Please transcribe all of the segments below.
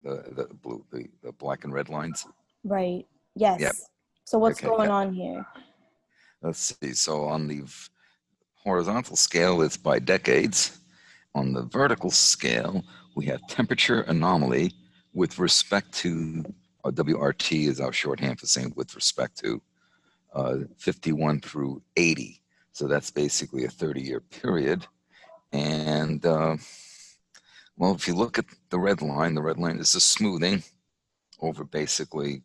the black and red lines. Right. Yep. Yes. So what's Okay. going Yep. on here? Let's see. So on the horizontal scale, it's by decades. On the vertical scale, we have temperature anomaly with respect to WRT is our shorthand for saying with respect to 51 through 80. So that's basically a 30-year period. And well, if you look at the red line is a smoothing over basically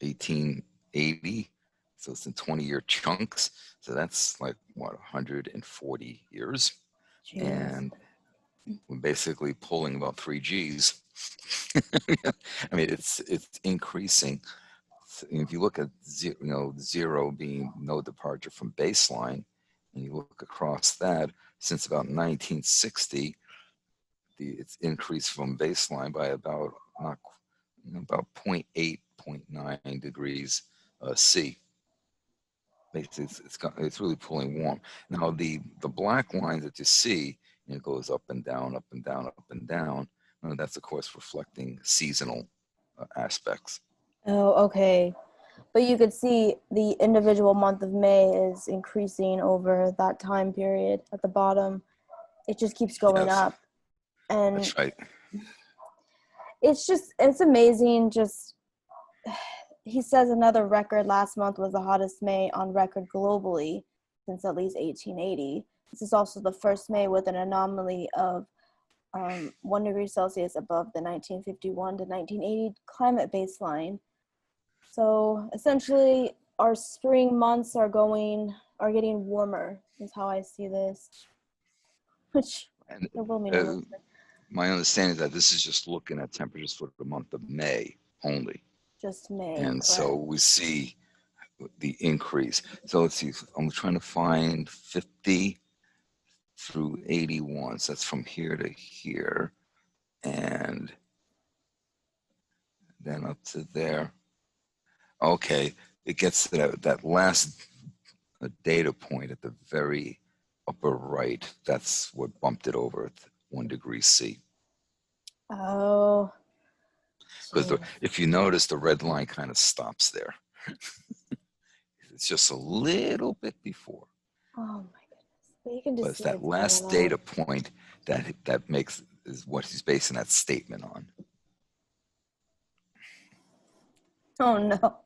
1880. So it's in 20-year chunks. So that's like, what, 140 years? Jeez. And we're basically pulling about 3 Gs. I mean, it's increasing. If you look at zero being no departure from baseline, and you look across that, since about 1960, it's increased from baseline by about 0.8, 0.9 degrees C. Basically, it's really pulling warm. Now the black lines that you see, it goes up and down, up and down, up and down. That's of course reflecting seasonal aspects. Oh, okay. But you could see the individual month of May is increasing over that time period at the bottom. It just keeps going Yes, up. And that's right. it's amazing. Just, he says another record last month was the hottest May on record globally since at least 1880. This is also the first May with an anomaly of 1 degree Celsius above the 1951 to 1980 climate baseline. So essentially, our spring months are getting warmer, is how I see this. Which And there will be no winter. my understanding is that this is just looking at temperatures for the month of May only. Just May. And correct. so we see the increase. So let's see, I'm trying to find 50 through 81. So that's from here to here. And then up to there. Okay, it gets to that last data point at the very upper right. That's what bumped it over at 1 degree C. Oh. Because Geez. if you notice, the red line kind of stops there. It's just a little bit before. Oh my goodness. But you can just But it's see that it's last going data up. point that makes is what he's basing that statement on. Oh no.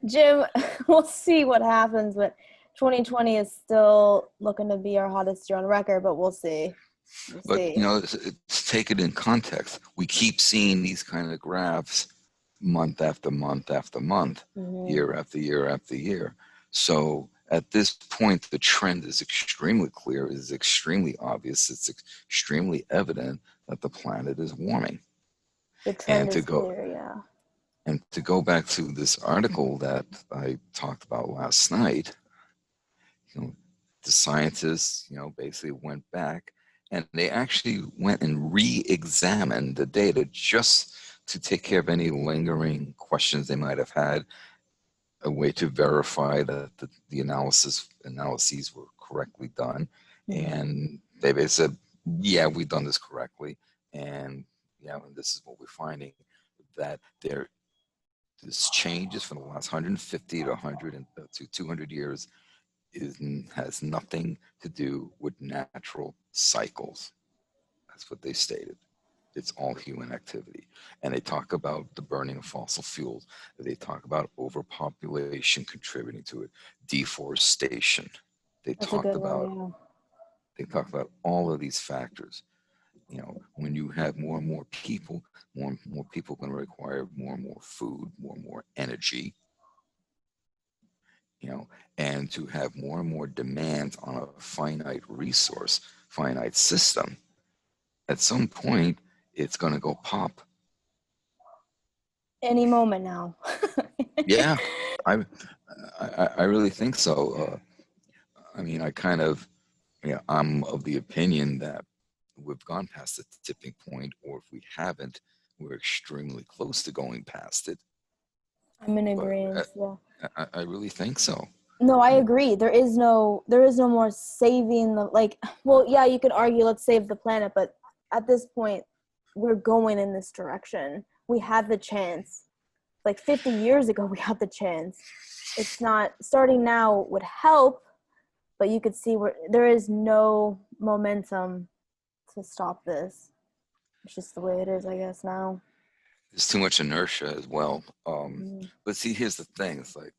Jim, we'll see what happens, but 2020 is still looking to be our hottest year on record, but we'll see. But take it in context. We keep seeing these kind of graphs month after month after month, year after year after year. So at this point, the trend is extremely clear, is extremely obvious, it's extremely evident that the planet is warming. The trend is clear, yeah. And to go back to this article that I talked about last night, the scientists, basically went back and they actually went and re-examined the data just to take care of any lingering questions they might have had, a way to verify that the analyses were correctly done. And they basically said, yeah, we've done this correctly. And this is what we're finding, that this changes from the last 150 to 100 to 200 years has nothing to do with natural cycles. That's what they stated. It's all human activity. And they talk about the burning of fossil fuels. They talk about overpopulation contributing to it, deforestation. They talk about all of these factors. When you have more and more people are going to require more and more food, more and more energy, and to have more and more demands on a finite resource, finite system, at some point, it's going to go pop. Any moment now. Yeah, I really think so. I mean, I'm of the opinion that we've gone past the tipping point, or if we haven't, we're extremely close to going past it. I'm in agreement. I really think so. No, I agree. There is no more saving the, you could argue let's save the planet, but at this point we're going in this direction. We have the chance. Like 50 years ago, we had the chance. It's not, starting now would help, but you could see where there is no momentum to stop this. It's just the way it is, I guess, now. There's too much inertia as well. Mm. But see, here's the thing. It's like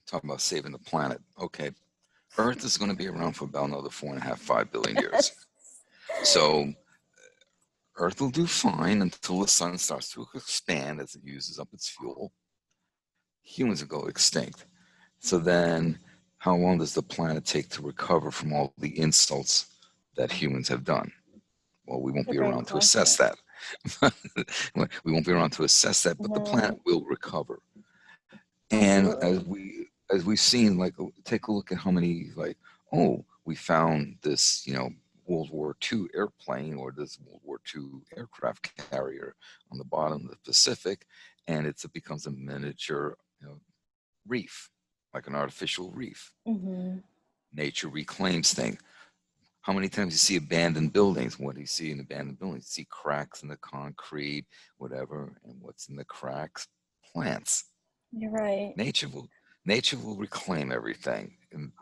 talking about saving the planet. Okay, Earth is going to be around for about another 4.5, 5 billion years. So Earth will do fine until the sun starts to expand as it uses up its fuel. Humans will go extinct. So then, how long does the planet take to recover from all the insults that humans have done? Well, we won't That's a be great around to assess question. that. We won't be around to assess that, but the planet No, will recover. And absolutely. as we've seen, like take a look at how many like, oh, we found this, World War II airplane or this World War II aircraft carrier on the bottom of the Pacific, and it becomes a miniature, reef, like an artificial reef. Mm-hmm. Nature reclaims things. How many times you see abandoned buildings? What do you see in abandoned buildings? You see cracks in the concrete, whatever, and what's in the cracks? Plants. You're right. Nature will reclaim everything. And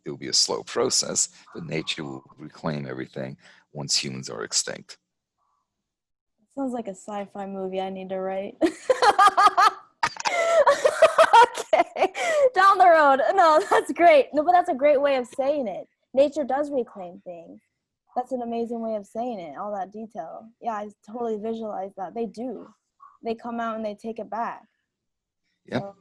it'll be a slow process, but nature will reclaim everything once humans are extinct. Sounds like a sci-fi movie I need to write. Okay, down the road. No, that's great. No, but that's a great way of saying it. Nature does reclaim things. That's an amazing way of saying it. All that detail. Yeah, I totally visualize that. They do. They come out and they take it back. Yep. So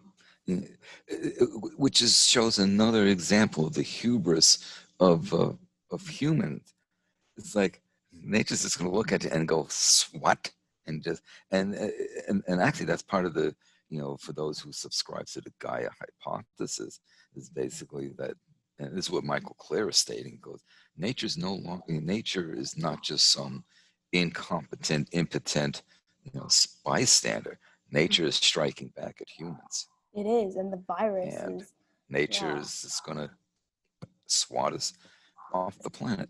Which shows another example of the hubris of humans. It's like nature's just going to look at you and go, "What?" and just and actually that's part of the, for those who subscribe to the Gaia hypothesis, is basically that, and this is what Michael Clear is stating, goes, nature is not just some incompetent, impotent, bystander. Nature is striking back at humans, it is, and the virus and is, nature yeah. is going to swat us off the planet.